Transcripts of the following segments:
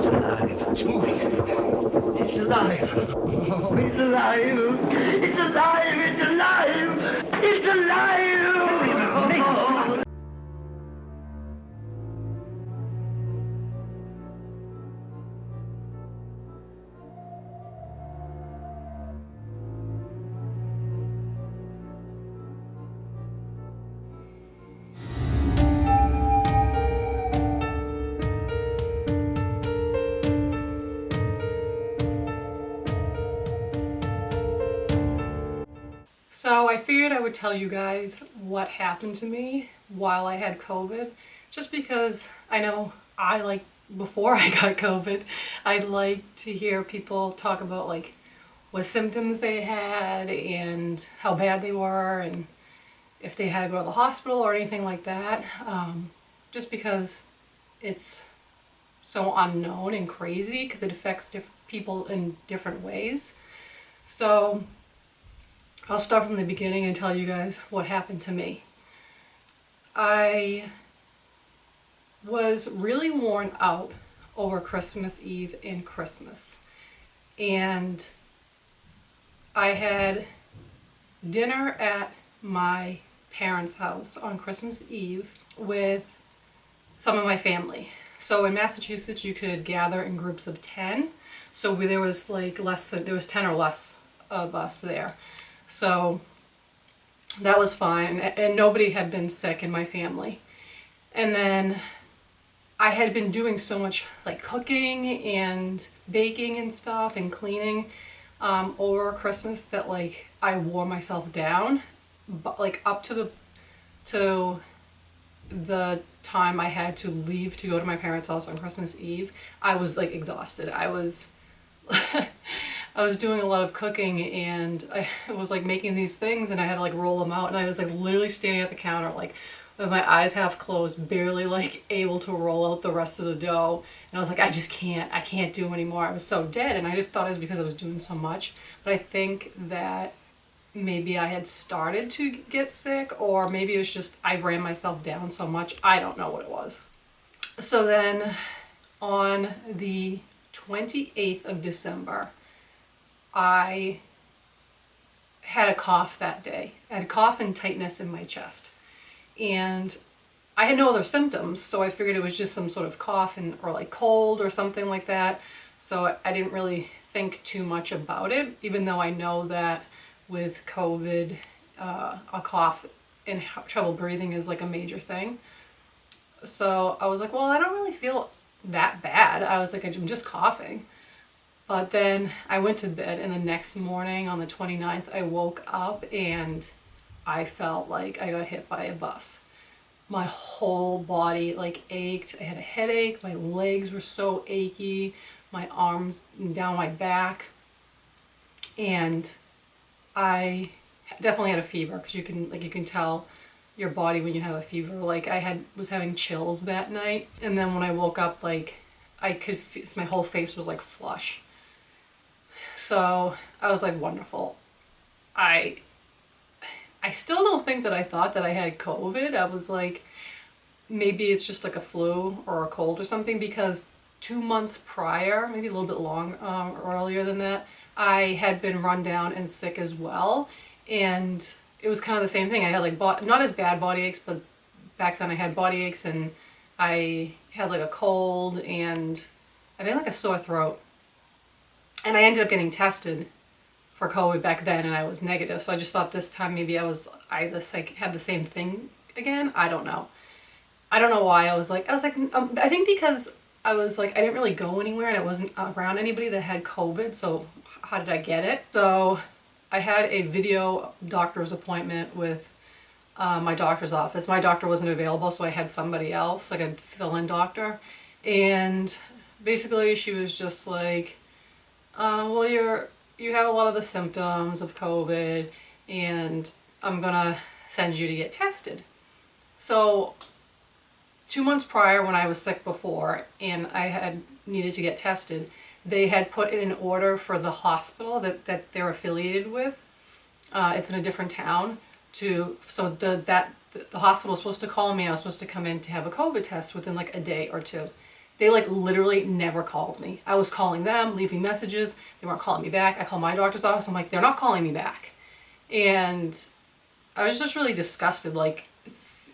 It's alive. It's moving. It's alive. Oh, it's alive. It's alive. It's alive. It's alive. So I figured I would tell you guys what happened to me while I had COVID, just because I know before I got COVID, I'd like to hear people talk about like what symptoms they had and how bad they were and if they had to go to the hospital or anything like that, just because it's so unknown and crazy because it affects people in different ways. So I'll start from the beginning and tell you guys what happened to me. I was really worn out over Christmas Eve and Christmas. And I had dinner at my parents' house on Christmas Eve with some of my family. So in Massachusetts, you could gather in groups of 10. So there was like there was 10 or less of us there. So that was fine, and nobody had been sick in my family. And then I had been doing so much like cooking and baking and stuff and cleaning over Christmas that like I wore myself down, but like up to the time I had to leave to go to my parents' house on Christmas Eve, I was like exhausted. I was doing a lot of cooking and I was like making these things and I had to like roll them out, and I was like literally standing at the counter like with my eyes half closed, barely like able to roll out the rest of the dough. And I was like, I can't do anymore. I was so dead, and I just thought it was because I was doing so much. But I think that maybe I had started to get sick, or maybe it was just I ran myself down so much. I don't know what it was. So then on the 28th of December, I had a cough that day. I had a cough and tightness in my chest. And I had no other symptoms, so I figured it was just some sort of cough or like cold or something like that. So I didn't really think too much about it, even though I know that with COVID, a cough and trouble breathing is like a major thing. So I was like, well, I don't really feel that bad. I was like, I'm just coughing. But then I went to bed, and the next morning on the 29th, I woke up and I felt like I got hit by a bus. My whole body like ached. I had a headache. My legs were so achy. My arms down my back. And I definitely had a fever, because you can tell your body when you have a fever. Like was having chills that night. And then when I woke up, like I could feel my whole face was like flush. So I was like, wonderful. I still don't think that I thought that I had COVID. I was like, maybe it's just like a flu or a cold or something, because 2 months prior, maybe a little bit earlier than that, I had been run down and sick as well. And it was kind of the same thing. I had like not as bad body aches, but back then I had body aches, and I had like a cold and I think like a sore throat. And I ended up getting tested for COVID back then, and I was negative. So I just thought this time maybe I had the same thing again. I don't know. I don't know why I was like, I think because I was like, I didn't really go anywhere and I wasn't around anybody that had COVID. So how did I get it? So I had a video doctor's appointment with my doctor's office. My doctor wasn't available, so I had somebody else, like a fill-in doctor. And basically she was just like, well, you have a lot of the symptoms of COVID, and I'm gonna send you to get tested. So 2 months prior, when I was sick before and I had needed to get tested, they had put in an order for the hospital that they're affiliated with. It's in a different town. The hospital was supposed to call me, and I was supposed to come in to have a COVID test within like a day or two. They like literally never called me. I was calling them, leaving messages. They weren't calling me back. I called my doctor's office. I'm like, they're not calling me back. And I was just really disgusted. Like,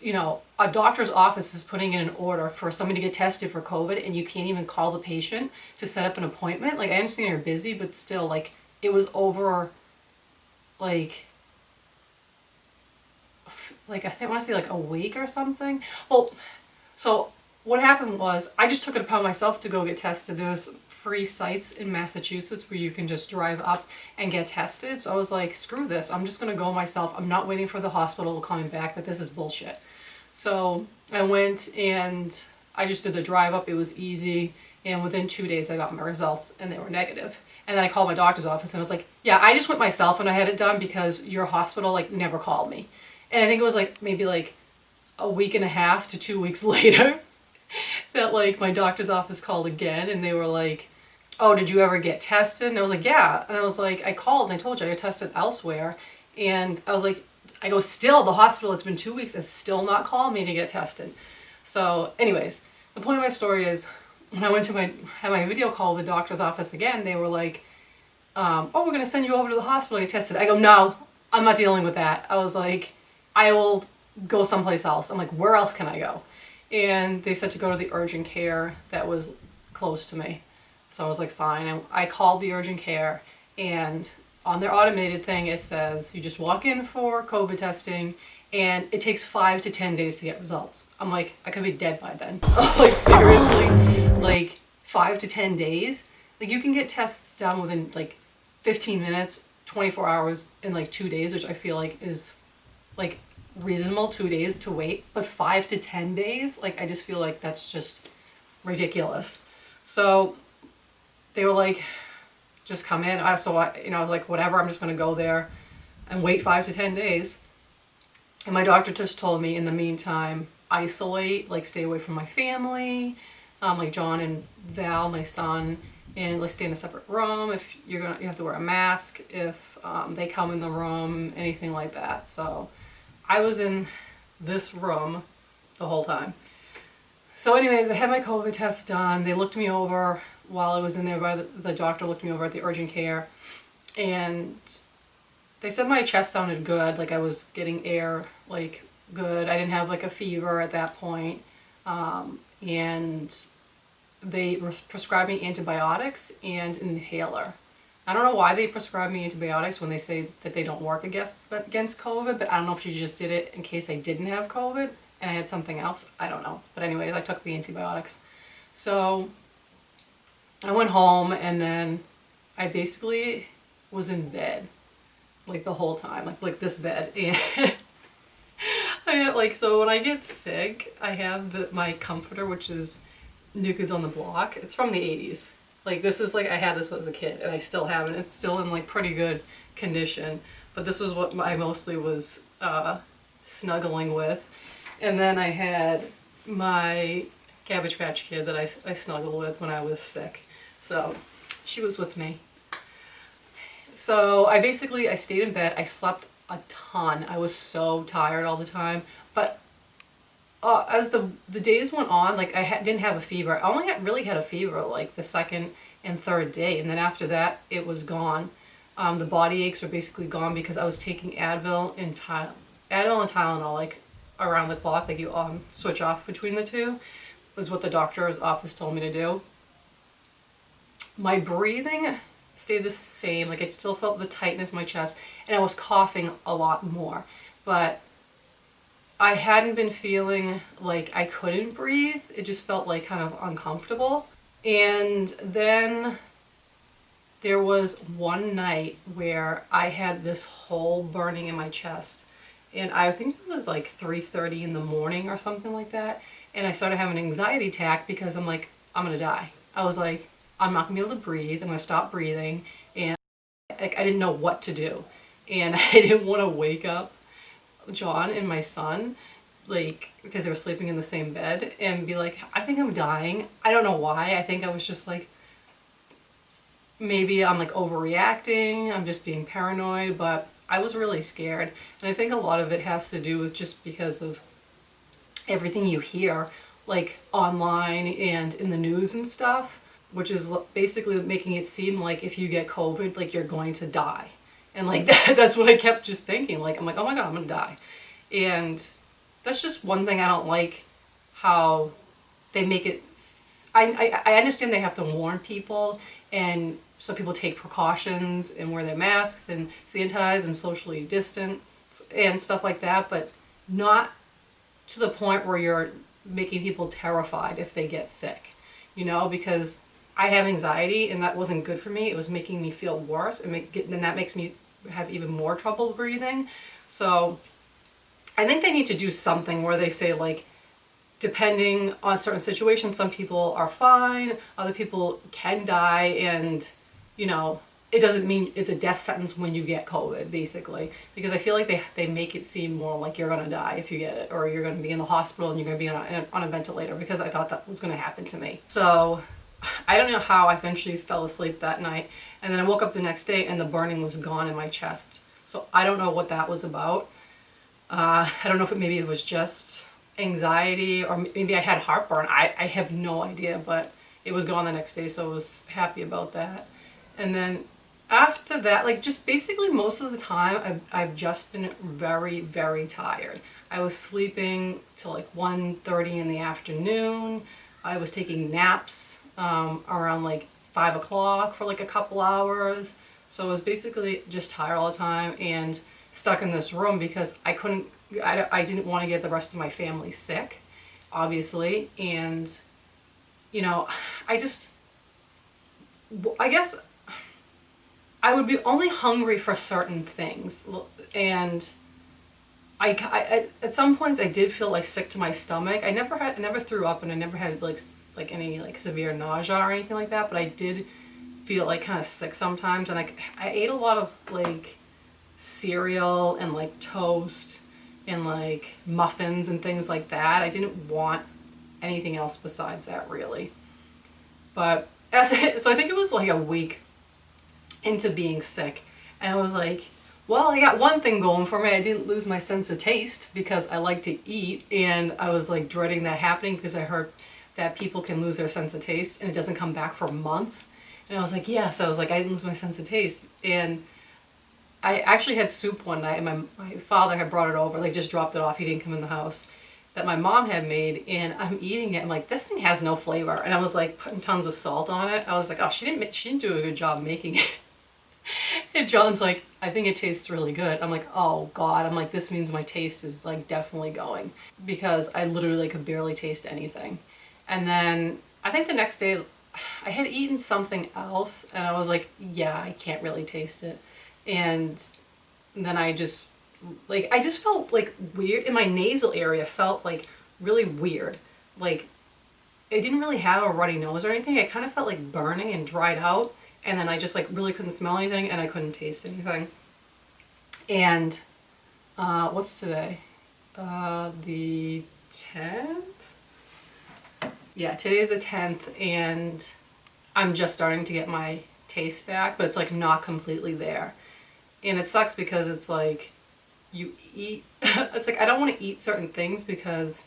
you know, a doctor's office is putting in an order for somebody to get tested for COVID and you can't even call the patient to set up an appointment. Like, I understand you're busy, but still, like, it was over, like I think I want to say like a week or something. Well, so what happened was I just took it upon myself to go get tested. There's free sites in Massachusetts where you can just drive up and get tested. So I was like, screw this. I'm just going to go myself. I'm not waiting for the hospital to call me back, but this is bullshit. So I went and I just did the drive up. It was easy. And within 2 days, I got my results and they were negative. And then I called my doctor's office and I was like, yeah, I just went myself and I had it done because your hospital like never called me. And I think it was like maybe like a week and a half to 2 weeks later that like my doctor's office called again and they were like, oh, did you ever get tested? And I was like, yeah. And I was like, I called and I told you I got tested elsewhere. And I was like, I go, still the hospital, it's been 2 weeks, has still not called me to get tested. So anyways, the point of my story is when I went to had my video call with the doctor's office again, they were like, oh, we're going to send you over to the hospital to get tested. I go, no, I'm not dealing with that. I was like, I will go someplace else. I'm like, where else can I go? And they said to go to the urgent care that was close to me. So I was like, fine. And I called the urgent care and on their automated thing, it says you just walk in for COVID testing and it takes 5 to 10 days to get results. I'm like, I could be dead by then. Like seriously, like 5 to 10 days. Like you can get tests done within like 15 minutes, 24 hours in like 2 days, which I feel like is like reasonable, 2 days to wait, but 5 to 10 days, like I just feel like that's just ridiculous. So they were like, just come in. So I, you know, like whatever, I'm just going to go there and wait 5 to 10 days. And my doctor just told me in the meantime, isolate, like stay away from my family, like John and Val, my son, and like stay in a separate room. If you have to wear a mask if they come in the room, anything like that. So I was in this room the whole time. So anyways, I had my COVID test done. They looked me over while I was in there by the doctor looked me over at the urgent care. And they said my chest sounded good. Like I was getting air, like good. I didn't have like a fever at that point. And they prescribed me antibiotics and an inhaler. I don't know why they prescribed me antibiotics when they say that they don't work against COVID, but I don't know if she just did it in case I didn't have COVID and I had something else. I don't know. But anyways, I took the antibiotics. So I went home and then I basically was in bed like the whole time, like this bed. And I had, like, so when I get sick, I have my comforter, which is New Kids on the Block. It's from the 80s. Like this is like, I had this as a kid and I still have it. It's still in like pretty good condition, but this was what I mostly was snuggling with. And then I had my Cabbage Patch Kid that I snuggled with when I was sick. So she was with me. So I stayed in bed. I slept a ton. I was so tired all the time. But as the days went on, like I didn't have a fever. I only really had a fever like the second and third day. And then after that, it was gone. The body aches were basically gone because I was taking Advil and Tylenol like around the clock. Like you switch off between the two was what the doctor's office told me to do. My breathing stayed the same. Like I still felt the tightness in my chest and I was coughing a lot more. But I hadn't been feeling like I couldn't breathe. It just felt like kind of uncomfortable. And then there was one night where I had this hole burning in my chest. And I think it was like 3:30 in the morning or something like that. And I started having an anxiety attack because I'm like, I'm gonna die. I was like, I'm not gonna be able to breathe. I'm gonna stop breathing. And like, I didn't know what to do. And I didn't want to wake up John and my son, like, because they were sleeping in the same bed, and be like, I think I'm dying. I don't know why. I think I was just like, maybe I'm like overreacting. I'm just being paranoid, but I was really scared. And I think a lot of it has to do with just because of everything you hear, like online and in the news and stuff, which is basically making it seem like if you get COVID, like you're going to die. And like that's what I kept just thinking. Like, I'm like, oh my God, I'm gonna die. And that's just one thing I don't like, how they make it. I understand they have to warn people, and so people take precautions and wear their masks and sanitize and socially distance and stuff like that, but not to the point where you're making people terrified if they get sick, because I have anxiety and that wasn't good for me. It was making me feel worse, and then that makes me have even more trouble breathing. So I think they need to do something where they say, like, depending on certain situations, some people are fine, other people can die, and, it doesn't mean it's a death sentence when you get COVID, basically. Because I feel like they make it seem more like you're going to die if you get it, or you're going to be in the hospital and you're going to be on a ventilator, because I thought that was going to happen to me. So I don't know how I eventually fell asleep that night. And then I woke up the next day and the burning was gone in my chest. So I don't know what that was about. I don't know if maybe it was just anxiety, or maybe I had heartburn. I have no idea, but it was gone the next day, so I was happy about that. And then after that, like, just basically most of the time I've just been very, very tired. I was sleeping till like 1:30 in the afternoon. I was taking naps around like 5 o'clock for like a couple hours. So I was basically just tired all the time and stuck in this room because I didn't want to get the rest of my family sick, obviously. And, I guess I would be only hungry for certain things. And I at some points I did feel like sick to my stomach. I never threw up, and I never had like any like severe nausea or anything like that, but I did feel like kind of sick sometimes. And I ate a lot of like cereal and like toast and like muffins and things like that. I didn't want anything else besides that, really. But so I think it was like a week into being sick, and I was like, well, I got one thing going for me. I didn't lose my sense of taste because I like to eat, and I was like dreading that happening because I heard that people can lose their sense of taste and it doesn't come back for months. And I was like, yes. I was like, I didn't lose my sense of taste. And I actually had soup one night, and my father had brought it over, like just dropped it off. He didn't come in the house, that my mom had made, and I'm eating it. I'm like, this thing has no flavor. And I was like putting tons of salt on it. I was like, oh, she didn't do a good job making it. And John's like, I think it tastes really good. I'm like, oh God. I'm like, this means my taste is like definitely going, because I literally could barely taste anything. And then I think the next day I had eaten something else, and I was like, yeah, I can't really taste it. And then I just felt like weird in my nasal area, felt like really weird. Like, I didn't really have a runny nose or anything. I kind of felt like burning and dried out. And then I just like really couldn't smell anything, and I couldn't taste anything. And what's today? The 10th? Yeah, today's the 10th, and I'm just starting to get my taste back, but it's like not completely there. And it sucks because it's like you eat, it's like I don't want to eat certain things because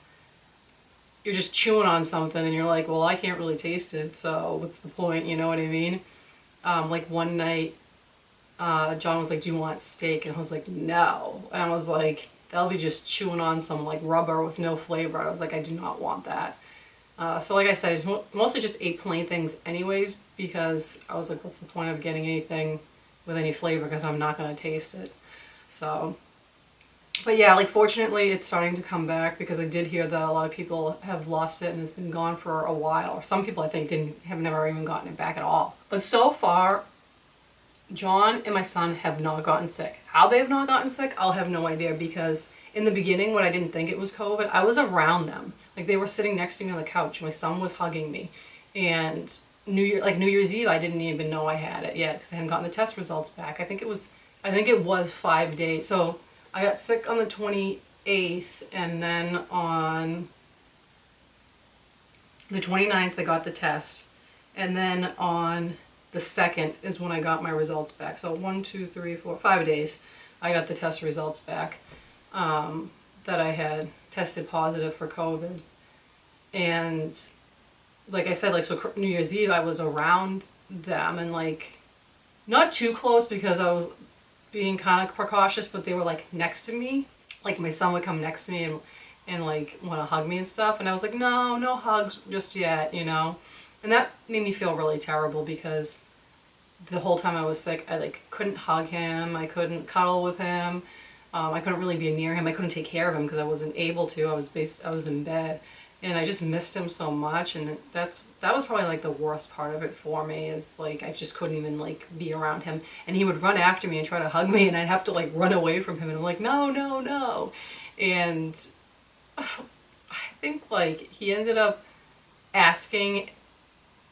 you're just chewing on something and you're like, well, I can't really taste it, so what's the point, you know what I mean? Like one night, John was like, do you want steak? And I was like, no. And I was like, that'll be just chewing on some like rubber with no flavor. I was like, I do not want that. So like I said, I just mostly just ate plain things anyways, because I was like, what's the point of getting anything with any flavor, because I'm not going to taste it. So, but yeah, like fortunately it's starting to come back, because I did hear that a lot of people have lost it and it's been gone for a while. Or some people I think have never even gotten it back at all. But so far, John and my son have not gotten sick. How they have not gotten sick, I'll have no idea, because in the beginning when I didn't think it was COVID, I was around them. Like they were sitting next to me on the couch. My son was hugging me. And New Year's Eve, I didn't even know I had it yet because I hadn't gotten the test results back. I think it was 5 days. So I got sick on the 28th, and then on the 29th I got the test. And then on the 2nd is when I got my results back. So 5 days I got the test results back, that I had tested positive for COVID. And like I said, like, so New Year's Eve I was around them, and like not too close because I was being kind of precautious, but they were like next to me. Like my son would come next to me and like want to hug me and stuff, and I was like, no, no hugs just yet, you know. And that made me feel really terrible because the whole time I was sick, I like couldn't hug him, I couldn't cuddle with him, I couldn't really be near him, I couldn't take care of him because I wasn't able to. I was in bed, and I just missed him so much, and that was probably like the worst part of it for me, is like I just couldn't even like be around him, and he would run after me and try to hug me, and I'd have to like run away from him, and I'm like, no, no, no. And I think like he ended up asking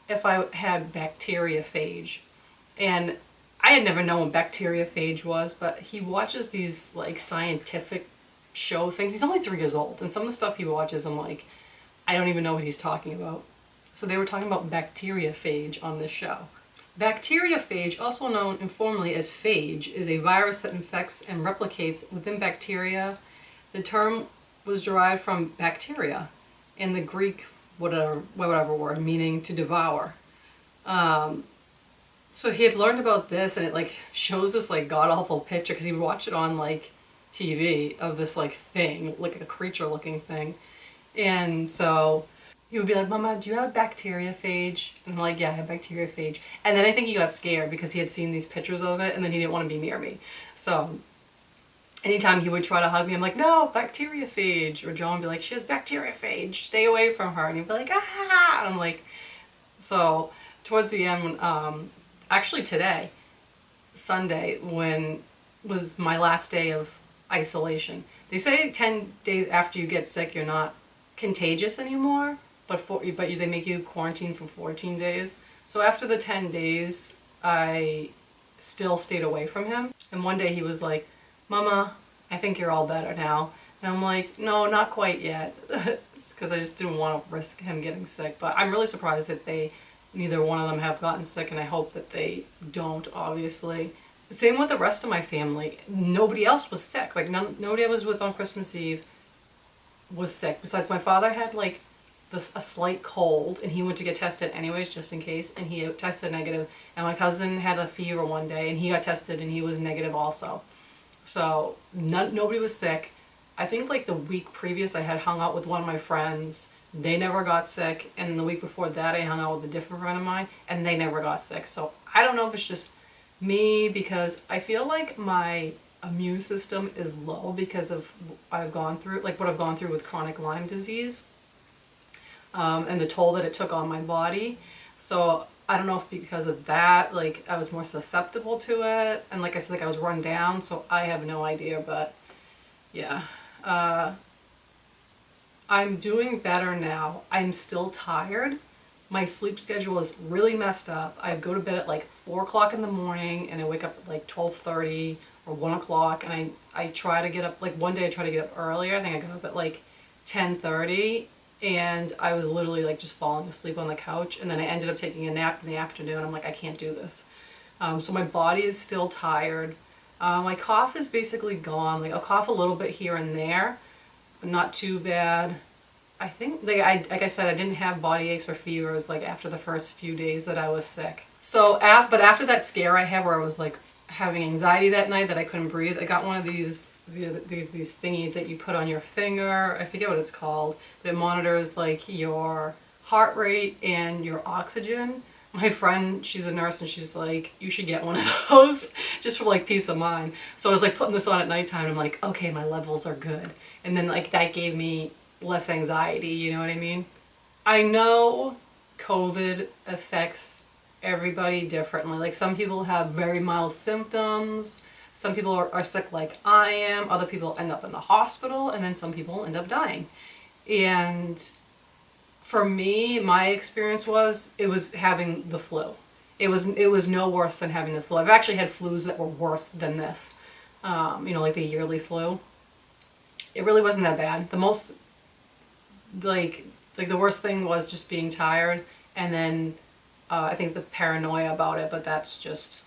if I had bacteriophage. And I had never known what bacteriophage was, but he watches these like scientific show things. He's only 3 years old, and some of the stuff he watches, I'm like, I don't even know what he's talking about. So they were talking about bacteriophage on this show. Bacteriophage, also known informally as phage, is a virus that infects and replicates within bacteria. The term was derived from bacteria, in the Greek whatever word, meaning to devour. So he had learned about this, and it like shows this like god awful picture because he would watch it on like TV of this like thing, like a creature looking thing. And so he would be like, Mama, do you have bacteriophage? And I'm like, yeah, I have bacteriophage. And then I think he got scared because he had seen these pictures of it, and then he didn't want to be near me. So anytime he would try to hug me, I'm like, no, bacteriophage. Or John would be like, she has bacteriophage, stay away from her. And he'd be like, ah. And I'm like, so towards the end, actually today, Sunday, when was my last day of isolation. They say 10 days after you get sick, you're not contagious anymore, but they make you quarantine for 14 days. So after the 10 days, I still stayed away from him. And one day he was like, Mama, I think you're all better now. And I'm like, no, not quite yet. Because I just didn't want to risk him getting sick. But I'm really surprised that neither one of them have gotten sick, and I hope that they don't, obviously. Same with the rest of my family. Nobody else was sick. Like, nobody I was with on Christmas Eve was sick. Besides, my father had, like, a slight cold, and he went to get tested anyways, just in case, and he tested negative. And my cousin had a fever one day, and he got tested, and he was negative also. So, nobody was sick. I think, like, the week previous, I had hung out with one of my friends. They never got sick, and the week before that I hung out with a different friend of mine, and they never got sick. So I don't know if it's just me, because I feel like my immune system is low because of what I've gone through with chronic Lyme disease, and the toll that it took on my body. So I don't know if because of that, like, I was more susceptible to it, and like I said, like, I was run down, so I have no idea, but yeah. I'm doing better now. I'm still tired. My sleep schedule is really messed up. I go to bed at like 4 o'clock in the morning, and I wake up at like 12:30 or 1 o'clock, and I try to get up, like one day I tried to get up earlier. I think I got up at like 10:30, and I was literally like just falling asleep on the couch, and then I ended up taking a nap in the afternoon. I'm like, I can't do this. So my body is still tired. My cough is basically gone. Like, I'll cough a little bit here and there, not too bad. I think, like I said, I didn't have body aches or fevers like after the first few days that I was sick. So, but after that scare I had where I was like having anxiety that night that I couldn't breathe, I got one of these thingies that you put on your finger. I forget what it's called, but it monitors like your heart rate and your oxygen. My friend, she's a nurse, and she's like, you should get one of those just for like peace of mind. So I was like putting this on at nighttime, and I'm like, okay, my levels are good. And then like that gave me less anxiety, you know what I mean? I know COVID affects everybody differently. Like, some people have very mild symptoms, some people are sick like I am, other people end up in the hospital, and then some people end up dying. And for me, my experience was, it was having the flu. It was no worse than having the flu. I've actually had flus that were worse than this. Like the yearly flu. It really wasn't that bad. The most, like the worst thing was just being tired, and then I think the paranoia about it, but that's just,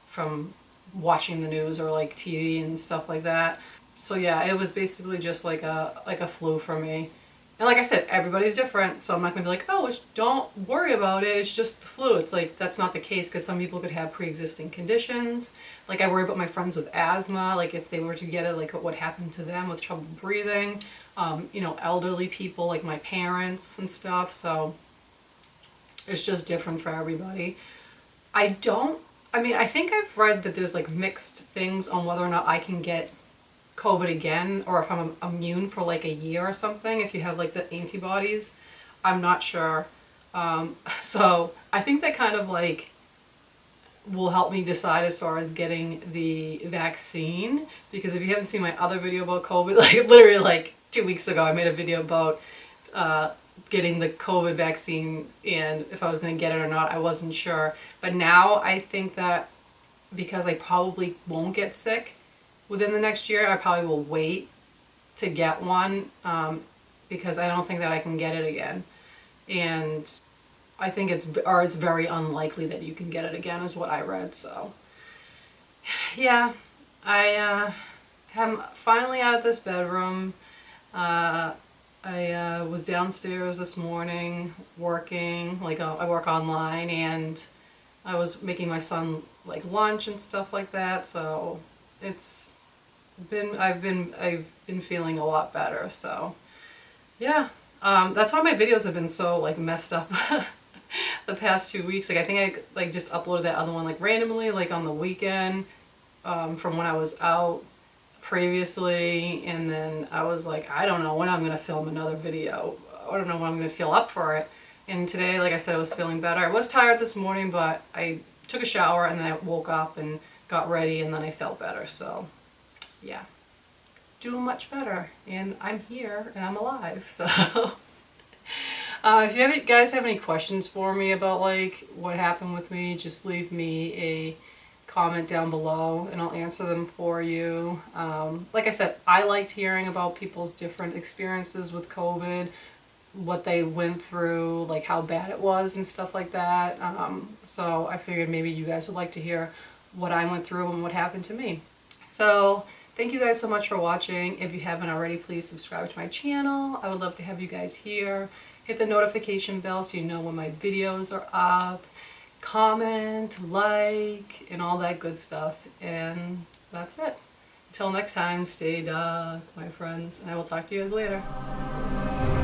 from watching the news or like TV and stuff like that. So yeah, it was basically just like a flu for me. And like I said, everybody's different, so I'm not gonna be like, oh, don't worry about it, it's just the flu. It's like, that's not the case, because some people could have pre-existing conditions. Like, I worry about my friends with asthma, like if they were to get it, like what happened to them with trouble breathing. You know, elderly people like my parents and stuff, so it's just different for everybody. I mean, I think I've read that there's like mixed things on whether or not I can get COVID again, or if I'm immune for like a year or something, if you have like the antibodies. I'm not sure. So I think that kind of like will help me decide as far as getting the vaccine, because if you haven't seen my other video about COVID, like literally like 2 weeks ago I made a video about getting the COVID vaccine and if I was going to get it or not. I wasn't sure, but now I think that because I probably won't get sick within the next year, I probably will wait to get one, because I don't think that I can get it again. And I think it's very unlikely that you can get it again, is what I read. So yeah, I am finally out of this bedroom. I was downstairs this morning working, like I work online, and I was making my son like lunch and stuff like that. So it's I've been feeling a lot better. So yeah, that's why my videos have been so like messed up the past 2 weeks. Like I think I like just uploaded that other one like randomly, like on the weekend, from when I was out previously, and then I was like, I don't know when I'm gonna film another video. I don't know when I'm gonna feel up for it. And today, like I said, I was feeling better. I was tired this morning, but I took a shower and then I woke up and got ready, and then I felt better. So yeah, doing much better, and I'm here and I'm alive. So if you guys have any questions for me about like what happened with me, just leave me a comment down below and I'll answer them for you. Like I said, I liked hearing about people's different experiences with COVID, what they went through, like how bad it was and stuff like that. So I figured maybe you guys would like to hear what I went through and what happened to me. So thank you guys so much for watching. If you haven't already, please subscribe to my channel. I would love to have you guys here. Hit the notification bell so you know when my videos are up. Comment, like, and all that good stuff. And that's it. Until next time, stay dark, my friends, and I will talk to you guys later.